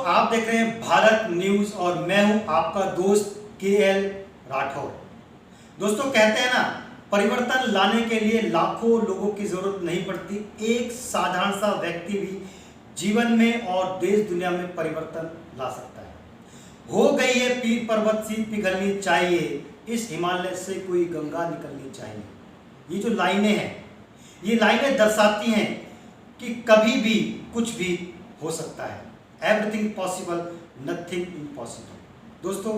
आप देख रहे हैं भारत न्यूज और मैं हूं आपका दोस्त KL राठौर। दोस्तों कहते हैं ना, परिवर्तन लाने के लिए लाखों लोगों की जरूरत नहीं पड़ती, एक साधारण सा व्यक्ति भी जीवन में और देश दुनिया में परिवर्तन ला सकता है। हो गई है पीर पर्वत सी पिघलनी चाहिए, इस हिमालय से कोई गंगा निकलनी चाहिए। ये जो लाइनें हैं, ये लाइनें दर्शाती हैं कि कभी भी कुछ भी हो सकता है। Everything possible, nothing impossible. दोस्तों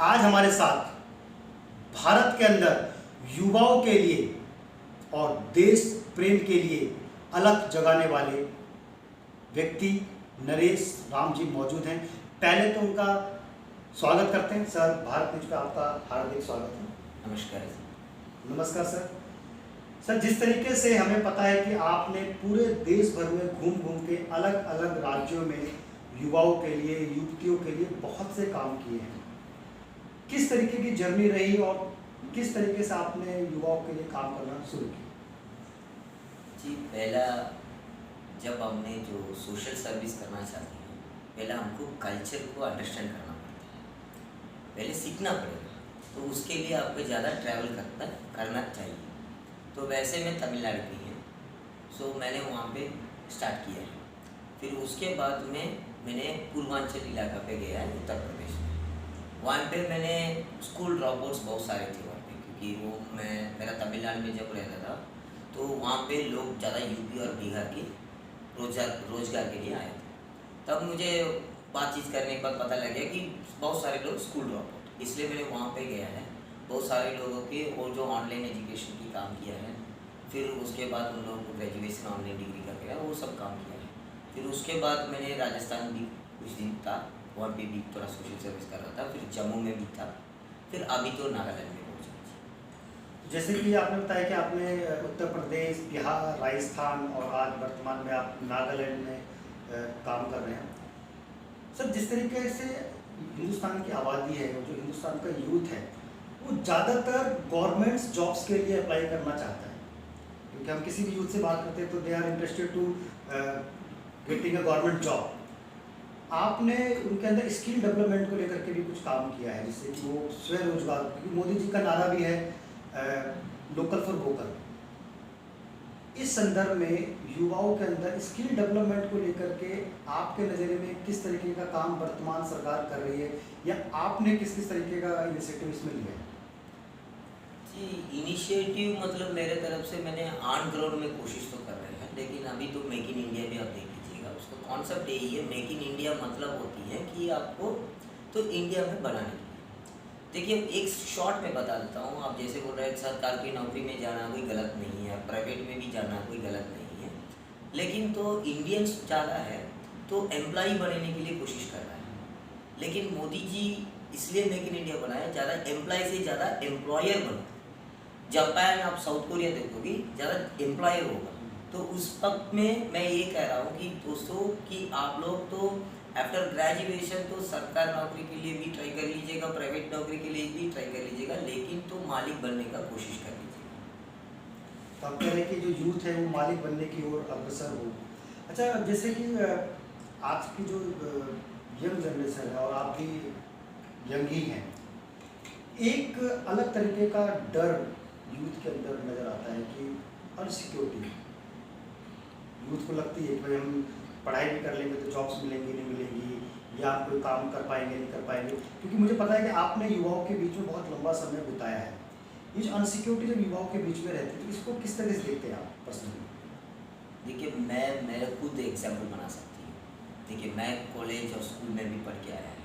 आज हमारे साथ भारत के अंदर युवाओं के लिए और देश प्रेम के लिए अलग जगाने वाले व्यक्ति नरेश राम जी मौजूद हैं। पहले तो उनका स्वागत करते हैं। सर, भारत न्यूज पे आपका हार्दिक स्वागत है। नमस्कार। नमस्कार सर। सर, जिस तरीके से हमें पता है कि आपने पूरे देश भर में घूम घूम के अलग अलग राज्यों में युवाओं के लिए, युवतियों के लिए बहुत से काम किए हैं, किस तरीके की जर्नी रही और किस तरीके से आपने युवाओं के लिए काम करना शुरू किया? जी, पहला जब हमने जो सोशल सर्विस करना चाहते हैं, पहला हमको कल्चर को अंडरस्टैंड करना पड़ता है, पहले सीखना पड़ेगा। तो उसके लिए आपको ज़्यादा ट्रैवल करना चाहिए। तो वैसे मैं तमिलनाडु की है, सो मैंने वहाँ पे स्टार्ट किया है। फिर उसके बाद में मैंने पूर्वांचल इलाका पे गया है, उत्तर प्रदेश में। वहाँ पे मैंने स्कूल ड्रॉप आउट्स बहुत सारे थे वहाँ पे, क्योंकि वो मेरा तमिलनाडु में जब रहता था तो वहाँ पे लोग ज़्यादा यूपी और बिहार के रोजगार के लिए आए थे। तब मुझे बातचीत करने के बाद पता लगा कि बहुत सारे लोग स्कूल ड्रॉप आउट, इसलिए मैंने वहाँ पे गया है। बहुत सारे लोगों के और जो ऑनलाइन एजुकेशन की काम किया है, फिर उसके बाद उन लोगों को ग्रेजुएशन ऑनलाइन डिग्री का किया, वो सब काम किया है। फिर उसके बाद मैंने राजस्थान भी कुछ दिन था, वहाँ पे भी थोड़ा सोशल सर्विस कर रहा था। फिर जम्मू में भी था, फिर अभी तो नागालैंड में पहुँचा। जैसे कि आपने बताया कि आपने उत्तर प्रदेश, बिहार, राजस्थान और आज वर्तमान में आप नागालैंड में काम कर रहे हैं। सर, जिस तरीके से हिंदुस्तान की आबादी है, जो हिंदुस्तान का यूथ है, वो ज़्यादातर गवर्नमेंट्स जॉब्स के लिए अप्लाई करना चाहता है, क्योंकि हम किसी भी यूथ से बात करते हैं तो they are interested to getting a government job. आपने उनके अंदर स्किल डेवलपमेंट को लेकर के भी कुछ काम किया है, जिससे कि वो स्वरोजगार, क्योंकि मोदी जी का नारा भी है लोकल फॉर वोकल। इस संदर्भ में युवाओं के अंदर स्किल डेवलपमेंट को लेकर के आपके नज़रिए में किस तरीके का काम वर्तमान सरकार कर रही है, या आपने किस किस तरीके का इनिशिएटिव इसमें लिया है? जी, इनिशिएटिव मतलब मेरे तरफ से मैंने ऑन ग्राउंड में कोशिश तो कर रहे हैं, लेकिन अभी तो मेक इन इंडिया भी आप देख लीजिएगा। उसका कॉन्सेप्ट यही है, मेक इन इंडिया मतलब होती है कि आपको तो इंडिया में बनाने की। देखिए, एक शॉर्ट में बता देता हूँ। आप जैसे बोल रहे हैं सरकार की नौकरी में जाना कोई गलत नहीं है, प्राइवेट में भी जाना कोई गलत नहीं है, लेकिन तो इंडियंस ज़्यादा है तो एम्प्लॉय बनने के लिए कोशिश कर रहा है। लेकिन मोदी जी इसलिए मेक इन इंडिया बनाया, ज़्यादा एम्प्लॉय से ज़्यादा एम्प्लॉयर बनो। जापान, आप साउथ कोरिया देखोगे, ज़्यादा एम्प्लॉयर होगा। तो उस वक्त में मैं ये कह रहा हूँ कि दोस्तों कि आप लोग तो आफ्टर ग्रेजुएशन तो सरकार नौकरी के लिए भी ट्राई कर लीजिएगा, प्राइवेट नौकरी के लिए भी ट्राई कर लीजिएगा, लेकिन तो मालिक बनने का कोशिश कर लीजिएगा। तो आप कह रहे हैं कि जो यूथ है वो मालिक बनने की ओर अग्रसर हो। अच्छा, जैसे कि आज की जो यंग जनरेशन है और आप भी यंग ही हैं, एक अलग तरीके का डर यूथ के अंदर नज़र आता है कि अनसिक्योरिटी। यूथ को लगती है कि भाई हम पढ़ाई भी कर लेंगे तो जॉब्स मिलेंगी नहीं मिलेंगी, या आप कोई काम कर पाएंगे नहीं कर पाएंगे, क्योंकि मुझे पता है कि आपने युवाओं के बीच में बहुत लंबा समय बिताया है। ये जो अनसिक्योरिटी जब युवाओं के बीच में रहती है तो इसको किस तरह से देखते हैं आप पर्सनली? देखिए, मैं खुद एग्जाम्पल बना सकती हूँ। देखिए, मैं कॉलेज और स्कूल में भी पढ़ के आया है।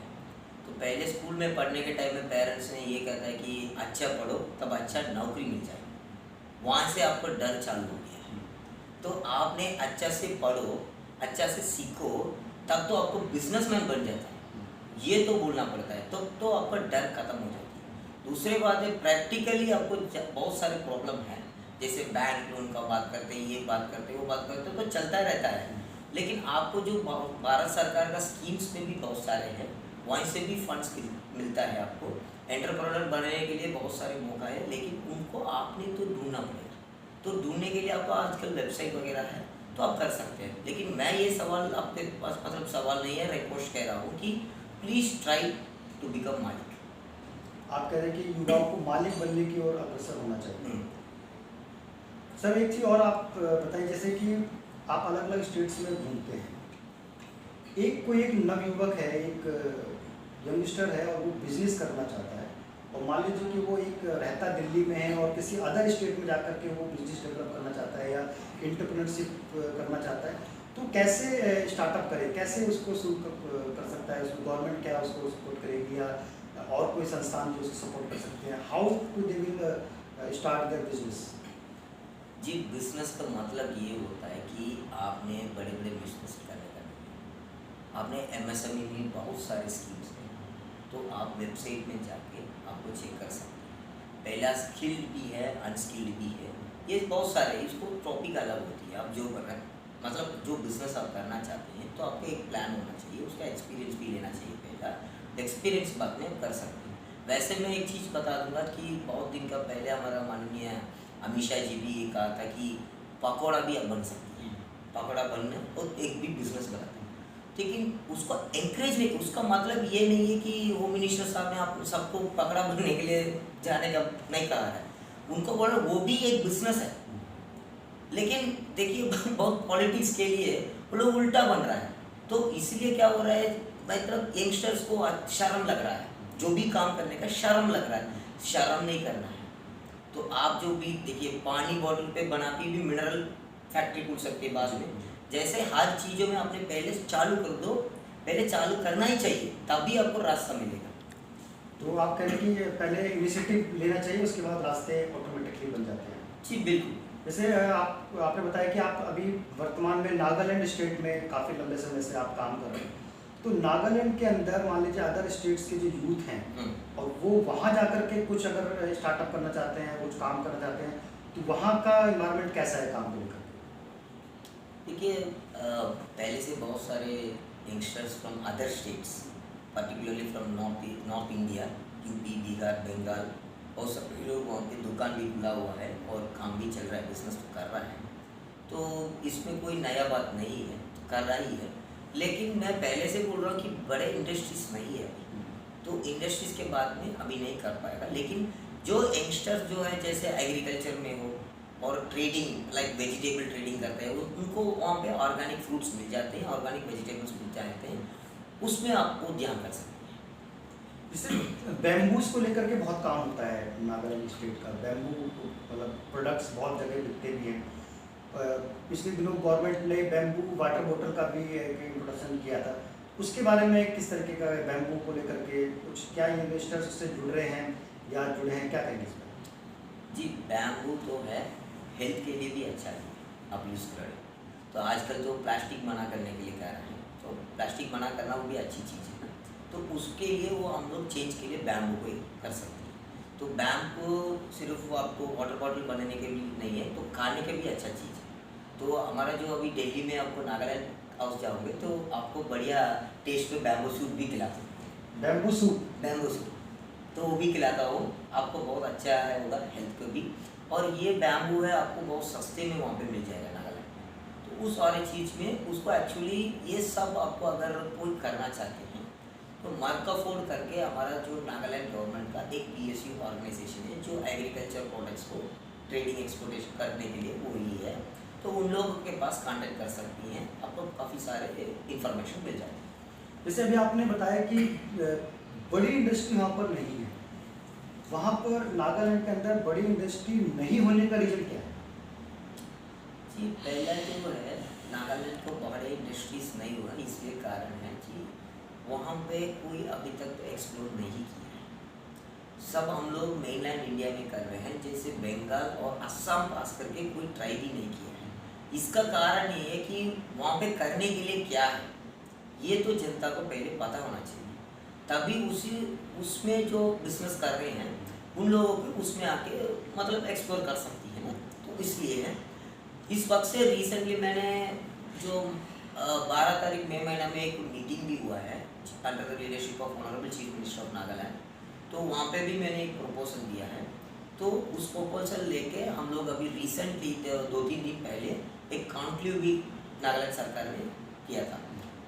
तो पहले स्कूल में पढ़ने के टाइम में पेरेंट्स ने ये कहता है कि अच्छा पढ़ो तब अच्छा नौकरी मिल जाए। वहाँ से आपको डर चालू हो गया है। तो आपने अच्छा से पढ़ो, अच्छा से सीखो, तब तो आपको बिजनेसमैन बन जाता है। ये तो बोलना पड़ता है, तो आपका डर खत्म हो जाती है। दूसरी बात है, प्रैक्टिकली आपको बहुत सारे प्रॉब्लम हैं, जैसे बैंक लोन का बात करते हैं, ये बात करते हैं, वो बात करते हैं, तो चलता रहता है। लेकिन आपको जो भारत सरकार का स्कीम्स में भी बहुत सारे हैं, वहीं से भी फंड्स मिलता है आपको। एंटरप्रेन्योर बनने के लिए बहुत सारे मौका है, लेकिन उनको आपने तो ढूंढना पड़ेगा। तो ढूंढने के लिए आपको आजकल वेबसाइट वगैरह है, तो आप कर सकते हैं। लेकिन मैं ये सवाल आपके पास मतलब सवाल नहीं है, रिक्वेस्ट कह रहा हूँ कि प्लीज़ ट्राई टू बिकम मालिक। आप कह रहे हैं कि युवाओं को मालिक बनने की ओर अग्रसर होना चाहिए। हम्म, सर एक चीज़ और आप बताइए, जैसे कि आप अलग अलग स्टेट्स में घूमते हैं, एक कोई एक नवयुवक है, एक यंगस्टर है और वो बिजनेस करना चाहता है, और मान लीजिए कि वो एक रहता दिल्ली में है और किसी अदर स्टेट में जाकर के वो बिजनेस डेवलप करना चाहता है या एंटरप्रेन्योरशिप करना चाहता है, तो कैसे स्टार्टअप करे, कैसे उसको शुरू कर सकता है? उसको गवर्नमेंट क्या उसको सपोर्ट करेगी या और कोई संस्थान जो उसको सपोर्ट कर सकते हैं? How to they will start their business? जी, बिजनेस का मतलब ये होता है कि आपने बड़े बड़े बिजनेस करने का नहीं है। आपने एमएसएमई में बहुत सारे स्कीम्स हैं, तो आप वेबसाइट में जाके आपको चेक कर सकते हैं। पहला स्किल्ड भी है, अनस्किल्ड भी है, ये बहुत सारे, इसको टॉपिक अलग होती है। आप जो करना मतलब जो बिजनेस आप करना चाहते हैं तो आपको एक प्लान होना चाहिए, उसका एक्सपीरियंस भी लेना चाहिए। पहला एक्सपीरियंस बाद में कर सकते हैं। वैसे मैं एक चीज़ बता दूंगा कि बहुत दिन का पहले हमारा माननीय अमित शाह जी भी ये कहा था कि पकौड़ा भी अब बन सकती है, पकौड़ा बनने और एक भी बिजनेस बनाते हैं। लेकिन उसको एंकरेज नहीं, उसका मतलब ये नहीं है कि होम मिनिस्टर साहब ने आप सबको पकौड़ा बनने के लिए जाने का नहीं कहा है, उनको बोला वो भी एक बिजनेस है। लेकिन देखिए बहुत पॉलिटिक्स के लिए वो लोग उल्टा बन रहा है, तो इसलिए क्या हो रहा है, मतलब यंगस्टर्स को शर्म लग रहा है, जो भी काम करने का शर्म लग रहा है, शर्म नहीं करना है। तो आप जो भी देखिए पानी बॉटल पे बनाती भी मिनरल फैक्ट्री खुल सकती है बाद में। जैसे हर चीज़ों में आपने पहले चालू कर दो, पहले चालू करना ही चाहिए, तभी आपको रास्ता मिलेगा। तो आप कह रहे हैं कि पहले इनिशिएटिव लेना चाहिए, उसके बाद रास्ते ऑटोमेटिकली बन जाते हैं। जी बिल्कुल। जैसे आपने बताया कि आप अभी वर्तमान में नागालैंड स्टेट में काफ़ी लंबे समय से आप काम कर रहे हैं, तो नागालैंड के अंदर मान लीजिए अदर स्टेट्स के जो यूथ हैं और वो वहाँ जाकर के कुछ अगर स्टार्टअप करना चाहते हैं, कुछ काम करना चाहते हैं, तो वहाँ का इन्वायरमेंट कैसा है काम को लेकर? देखिए पहले से बहुत सारे youngsters from other states, particularly from north India, UP, Bihar, Bengal, और सभी लोग वहाँ पे दुकान भी खुला हुआ है और काम भी चल रहा है, बिजनेस तो कर रहा है। तो इसमें कोई नया बात नहीं है, कर रहा ही है। लेकिन मैं पहले से बोल रहा हूँ कि बड़े इंडस्ट्रीज नहीं है अभी, तो इंडस्ट्रीज के बाद में अभी नहीं कर पाएगा। लेकिन जो यंगस्टर्स जो है जैसे एग्रीकल्चर में हो और ट्रेडिंग लाइक वेजिटेबल ट्रेडिंग करते हैं, उनको वहाँ पे ऑर्गेनिक फ्रूट्स मिल जाते हैं, ऑर्गेनिक वेजिटेबल्स मिल जाते हैं, उसमें आपको ध्यान कर सकते हैं। जैसे बैम्बूस को लेकर के बहुत काम होता है नागालैंड स्टेट का, बैम्बू मतलब प्रोडक्ट्स बहुत जगह बिकते भी हैं। पिछले दिनों गवर्नमेंट ने बैम्बू वाटर बॉटल का भी एक इंट्रोडक्शन किया था, उसके बारे में किस तरीके का बैम्बू को लेकर के कुछ क्या इन्वेस्टर्स से जुड़ रहे हैं या जुड़े हैं, क्या कहेंगे इस पर? जी, बैम्बू तो है, हेल्थ के लिए भी अच्छा है, आप यूज़ करें। तो आजकल तो प्लास्टिक मना करने के लिए कह रहे हैं, तो प्लास्टिक मना करना वो भी अच्छी चीज़ है ना, तो उसके लिए वो हम लोग चेंज के लिए बैम्बू को ही कर सकते हैं। तो बैम्बू सिर्फ वो आपको वाटर बॉटल बनाने के लिए नहीं है, तो खाने के भी अच्छा चीज़ है। तो हमारा जो अभी दिल्ली में आपको नागालैंड हाउस जाओगे तो आपको बढ़िया टेस्ट पे बैम्बू सूप भी खिलाते हैं। Bamboo soup? बैम्बू सूप तो वो भी खिलाता हूँ आपको, बहुत अच्छा है होगा हेल्थ को भी। और ये बैम्बू है आपको बहुत सस्ते में वहाँ पे मिल जाएगा नागालैंड में। तो उस सारी चीज़ में उसको एक्चुअली ये सब आपको अगर कोई करना चाहते हैं तो मार्काफोर्ड करके हमारा जो नागालैंड गवर्नमेंट का एक PSU ऑर्गेनाइजेशन है जो एग्रीकल्चर प्रोडक्ट्स को ट्रेडिंग एक्सपोर्टेशन करने के लिए वो ही है, तो उन लोगों के पास कांटेक्ट कर सकती हैं, आपको काफ़ी सारे इंफॉर्मेशन मिल जाएगी। जैसे अभी आपने बताया कि बड़ी इंडस्ट्री वहाँ पर नहीं है, वहाँ पर नागालैंड के अंदर बड़ी इंडस्ट्री नहीं होने का रीज़न क्या है? जी, पहला जो है नागालैंड को बड़े इंडस्ट्रीज नहीं हुआ, इसलिए कारण है कि वहाँ पे कोई अभी तक तो एक्सप्लोर नहीं किया है। सब हम लोग मेनलैंड इंडिया में कर रहे हैं, जैसे बंगाल और असम पास करके कोई ट्राई भी नहीं किया है। इसका कारण ये है कि वहाँ पे करने के लिए क्या है ये तो जनता को पहले पता होना चाहिए, तभी उसमें जो बिजनेस कर रहे हैं उन लोगों को उसमें आके मतलब एक्सप्लोर कर सकती है ना। तो इसलिए है इस वक्त से रिसेंटली मैंने जो 12 तारीख मई महीना में एक मीटिंग भी हुआ है under the leadership of honourable chief minister of Nagaland, तो वहाँ पे भी मैंने एक प्रपोजल दिया है। तो उस प्रपोजल लेके हम लोग अभी रिसेंटली 2-3 दिन पहले एक कॉन्क्लेव भी नागालैंड सरकार ने किया था।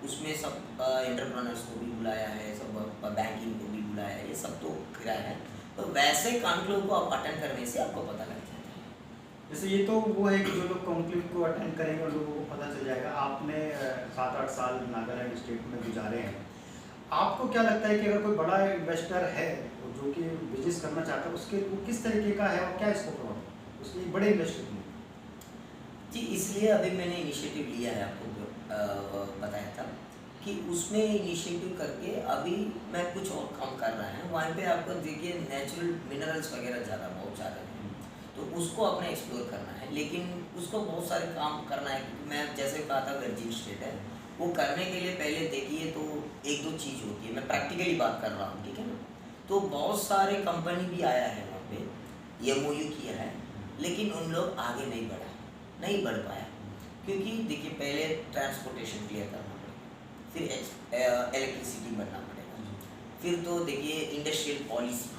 उसमें सब एंटरप्रेन्योर्स को भी बुलाया है, सब बैंकिंग को भी बुलाया है, ये सब तो कराया है। तो वैसे कॉन्क्लेव को आप अटेंड करने से आपको पता लग जाता है। जैसे ये तो वो है कि जो लोग कॉन्क्लेव को अटेंड करेंगे उन लोगों को पता चल जाएगा। आपने 7-8 साल नागालैंड स्टेट में गुजारे हैं, आपको क्या लगता है कि अगर कोई बड़ा इन्वेस्टर है जो कि बिजनेस करना चाहता है, उसके वो किस तरीके का है और क्या स्कोप है उसके लिए बड़े इन्वेस्टर में? जी, इसलिए अभी मैंने इनिशिएटिव लिया है, आपको बताया था कि उसमें इनिशिएटिव करके अभी मैं कुछ और काम कर रहा है। वहाँ पे आपको देखिए नेचुरल मिनरल्स वगैरह ज़्यादा बहुत ज़्यादा हैं, तो उसको अपने एक्सप्लोर करना है, लेकिन उसको बहुत सारे काम करना है। मैं जैसे कहा था वर्जिन स्टेट है, वो करने के लिए पहले देखिए तो 1-2 चीज़ होती है। मैं प्रैक्टिकली बात कर रहा हूँ, ठीक है ना। तो बहुत सारे कंपनी भी आया है वहाँ पे, MOU किया है, लेकिन उन लोग आगे नहीं बढ़ पाया, क्योंकि देखिए पहले ट्रांसपोर्टेशन क्लियर करना पड़ेगा, फिर इलेक्ट्रिसिटी बनना पड़ेगा, फिर तो देखिए इंडस्ट्रियल पॉलिसी,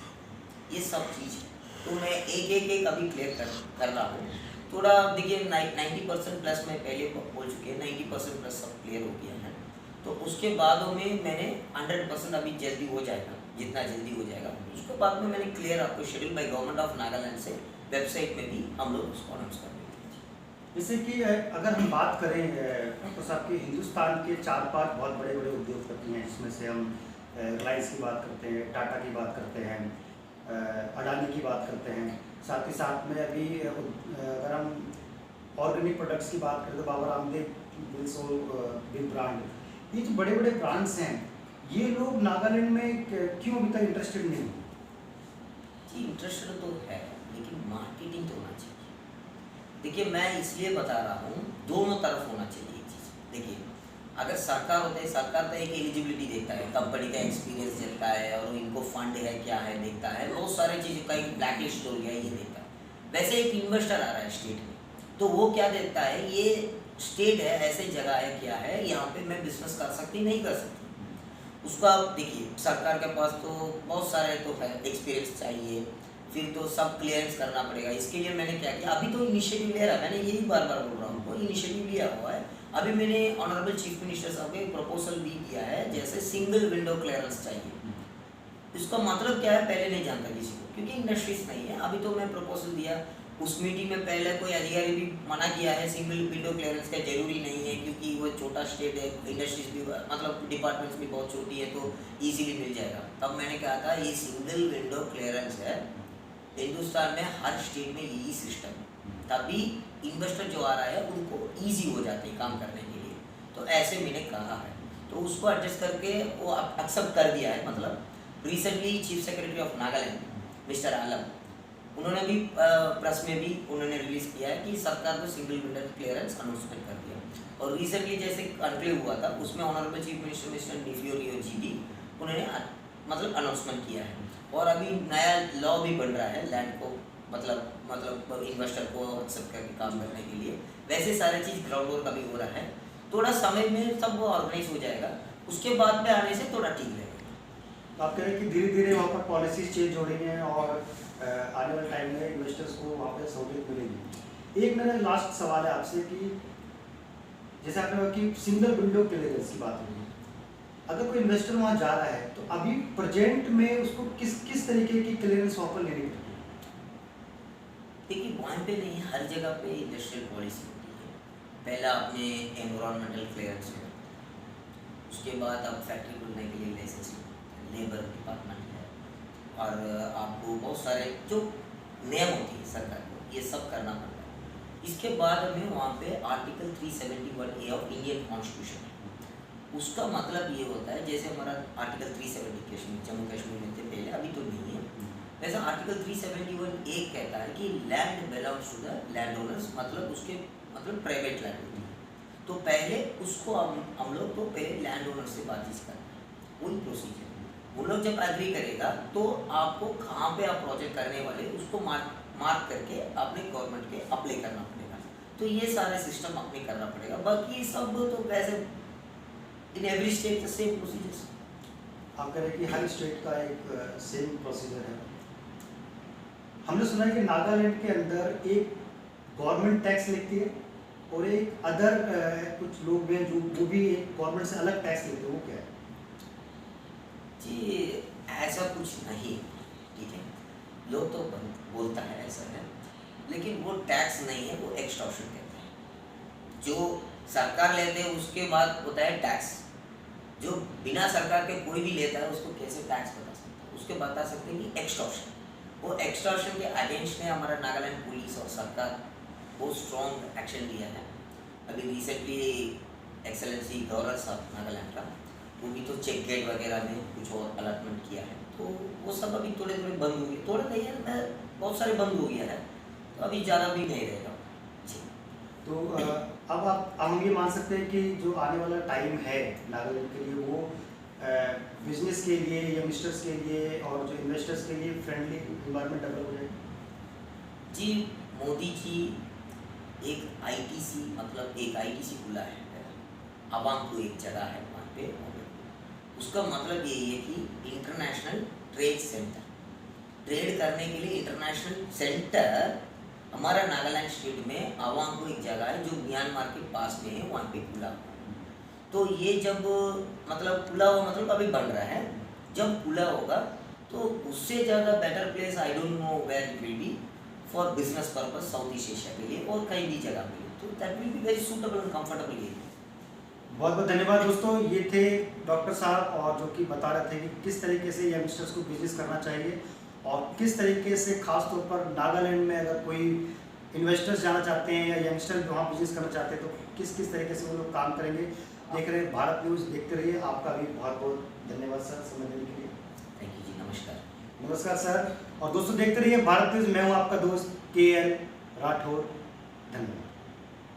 ये सब चीज़ है। तो मैं एक अभी क्लियर कर रहा हूँ। थोड़ा देखिए 90% प्लस मैं पहले बोल चुके हैं, 90% प्लस सब क्लियर हो गया है। तो उसके बाद में मैंने 100% अभी जल्दी हो जाएगा, जितना जल्दी हो जाएगा उसके बाद में मैंने क्लियर आपको schedule by government of Nagaland से वेबसाइट में भी हम लोग उसको अनाउंस कर देंगे। जैसे कि अगर हम बात करें तो साहब कि हिंदुस्तान के 4-5 बहुत बड़े बड़े उद्योगपति हैं, जिसमें से हम रिलायंस की बात करते हैं, टाटा की बात करते हैं, अडानी की बात करते हैं, साथ ही साथ में अभी अगर हम ऑर्गेनिक प्रोडक्ट्स की बात करें तो बाबा रामदेव बिग ब्रांड, ये जो बड़े बड़े ब्रांड्स हैं, ये लोग नागालैंड में क्यों अभी तक इंटरेस्टेड नहीं हैं? जी, इंटरेस्टेड तो है, लेकिन मार्केटिंग तो होना चाहिए। देखिए मैं इसलिए बता रहा हूँ, दोनों तरफ होना चाहिए ये चीज़। देखिए अगर सरकार होता है, सरकार तो एक एलिजिबिलिटी देखता है, कंपनी का एक्सपीरियंस देखता है, और इनको फंड है क्या है देखता है, बहुत सारी चीज़, कहीं ब्लैक लिस्ट हो गया ये देखता है। वैसे एक इन्वेस्टर आ रहा है स्टेट में, तो वो क्या देखता है, ये स्टेट है, ऐसी जगह है, क्या है यहाँ पे मैं बिजनेस कर सकती नहीं कर सकती। उसका देखिए सरकार के पास तो बहुत सारे तो है, एक्सपीरियंस चाहिए, फिर तो सब क्लियरेंस करना पड़ेगा। इसके लिए मैंने क्या किया, अभी तो इनिशिएटिव ले रहा है, मैंने यही बार बार बोल रहा हूँ, इनिशिएटिव लिया हुआ है। अभी मैंने ऑनरेबल चीफ मिनिस्टर साहब को एक प्रपोजल भी किया है, जैसे सिंगल विंडो क्लियरेंस चाहिए। इसका मतलब क्या है पहले नहीं जानता किसी को, क्योंकि इंडस्ट्रीज नहीं है। अभी तो मैं प्रपोजल दिया, उस मीटिंग में पहले कोई अधिकारी भी मना किया है, सिंगल विंडो क्लियरेंस का जरूरी नहीं है, क्योंकि वो छोटा स्टेट है, इंडस्ट्रीज भी मतलब डिपार्टमेंट्स भी बहुत छोटी है, तो ईजिली मिल जाएगा। तब मैंने कहा था ये सिंगल विंडो क्लियरेंस है, हिंदुस्तान में हर स्टेट में यही सिस्टम है, तभी इन्वेस्टर जो आ रहा है उनको ईजी हो जाते हैं काम करने के लिए। तो ऐसे मैंने कहा है, तो उसको एडजस्ट करके वो एक्सेप्ट कर दिया है। मतलब recently chief secretary of Nagaland mister Alam, उन्होंने भी प्रेस में भी उन्होंने रिलीज़ किया है कि सरकार को सिंगल विंडो क्लियरेंस अनाउंसमेंट कर दिया। और रिसेंटली जैसे कॉन्क्लेव हुआ था, उसमें ऑनरेबल चीफ मिनिस्टर मिस्टर निफ्यूरियो जी भी उन्होंने मतलब अनाउंसमेंट किया है। और अभी नया लॉ भी बन रहा है लैंड को मतलब इन्वेस्टर को एक्सेप्ट करके काम करने के लिए। वैसे सारी चीज़ ग्राउंड वर्क अभी हो रहा है, थोड़ा समय में सब वो ऑर्गेनाइज हो जाएगा, उसके बाद में आने से थोड़ा ठीक रहेगा। तो आप कह रहे हैं कि धीरे धीरे वहाँ पर पॉलिसीज चेंज हो रही हैं और आने वाले टाइम में इन्वेस्टर्स को वहाँ पर सहूलियत मिलेगी। एक मेरा लास्ट सवाल है आपसे कि जैसे आपने कहा कि सिंगल विंडो क्लियरेंस की बात हुई, अगर कोई इन्वेस्टर वहाँ जा रहा है तो अभी प्रेजेंट में उसको किस तरीके की क्लियरेंस वहाँ पर लेनी पड़ेगी? देखिए वहाँ पे नहीं, हर जगह पे इंडस्ट्रियल पॉलिसी होती है। पहला आपने एनवायरमेंटल क्लियरेंस है, उसके बाद आप फैक्ट्री खोलने के लिए लाइसेंस लेबर डिपार्टमेंट है, और आपको बहुत सारे जो नियम होती है सरकार को, ये सब करना पड़ता है। इसके बाद में वहाँ पे article 371A of Indian constitution है। उसका मतलब ये होता है, जैसे हमारा आर्टिकल 370 जम्मू कश्मीर में थे पहले, अभी तो नहीं है, वैसा आर्टिकल 371A कहता है कि land belongs to the land owners, मतलब उसके मतलब प्राइवेट लैंड होती है। तो पहले उसको हम लोग तो पहले लैंड ओनर से बातचीत करना है, वही प्रोसीजर। वो लोग जब एग्री करेगा तो आपको कहाँ पे आप प्रोजेक्ट करने वाले उसको मार्क करके अपने गवर्नमेंट के अप्लाई करना पड़ेगा। तो ये सारे सिस्टम अपने करना पड़ेगा, बाकी सब तो वैसे in every state the same procedures. आप कह रहे हैं कि हर स्टेट का एक सेम प्रोसीजर है। हमने सुना है कि नागालैंड के अंदर एक गवर्नमेंट टैक्स लगती है और एक अदर कुछ लोग हैं जो वो भी गवर्नमेंट से अलग टैक्स लेते हैं, वो क्या है? जी ऐसा कुछ नहीं, ठीक है। लोग तो बोलता है ऐसा है, लेकिन वो टैक्स नहीं है, वो एक्सटॉर्शन कहते हैं। जो सरकार लेते हैं उसके बाद होता है टैक्स। जो बिना सरकार के कोई भी लेता है उसको कैसे टैक्स बता सकते हैं, उसके बता सकते हैं कि एक्सटॉर्शन। वो एक्सटॉर्शन के अगेंस्ट में हमारा नागालैंड पुलिस और सरकार बहुत स्ट्रॉन्ग एक्शन लिया है। अभी रिसेंटली एक्सेलेंसी गवर्नर साहब नागालैंड का, वो भी तो चेक गेट वगैरह में कुछ और अलॉटमेंट किया है, तो वो सब अभी थोड़े थोड़े बंद हो गए। थोड़े नहीं है, मैं बहुत सारे बंद हो गया है, तो अभी ज़्यादा भी नहीं रहेगा जी। तो अब हम ये मान सकते हैं कि जो आने वाला टाइम है नागालैंड के लिए वो बिजनेस के लिए, यंगस्टर्स के लिए और जो इन्वेस्टर्स के लिए फ्रेंडली इन्वायरमेंट डेवलप हो जाएगा। जी मोदी जी एक आईटीसी, मतलब एक आईटीसी खुला है अवाम को, एक जगह है वहाँ पे। उसका मतलब यही है कि इंटरनेशनल ट्रेड सेंटर, ट्रेड करने के लिए इंटरनेशनल सेंटर हमारा नागालैंड स्टेट में अवाम को एक जगह है जो म्यांमार के पास में है, वहाँ पे खुला हुआ। तो ये जब मतलब खुला हुआ मतलब अभी बन रहा है, जब खुला होगा तो उससे ज़्यादा better place I don't know where it will be for business purpose South East Asia के लिए और कहीं भी जगह के लिए। तो that will be very suitable and comfortable area. बहुत बहुत धन्यवाद दोस्तों। ये थे डॉक्टर साहब और जो कि बता रहे थे कि किस तरीके से यंगस्टर्स को बिजनेस करना चाहिए और किस तरीके से खास तौर पर नागालैंड में अगर कोई इन्वेस्टर्स जाना चाहते हैं या यंगस्टर वहाँ बिजनेस करना चाहते हैं तो किस किस तरीके से वो लोग काम करेंगे। देख रहे हैं भारत न्यूज़, देखते रहिए। आपका भी बहुत बहुत धन्यवाद सर समय देने के लिए। थैंक यू जी, नमस्कार। नमस्कार सर। और दोस्तों देखते रहिए भारत न्यूज़। मैं हूँ आपका दोस्त KL राठौर। धन्यवाद।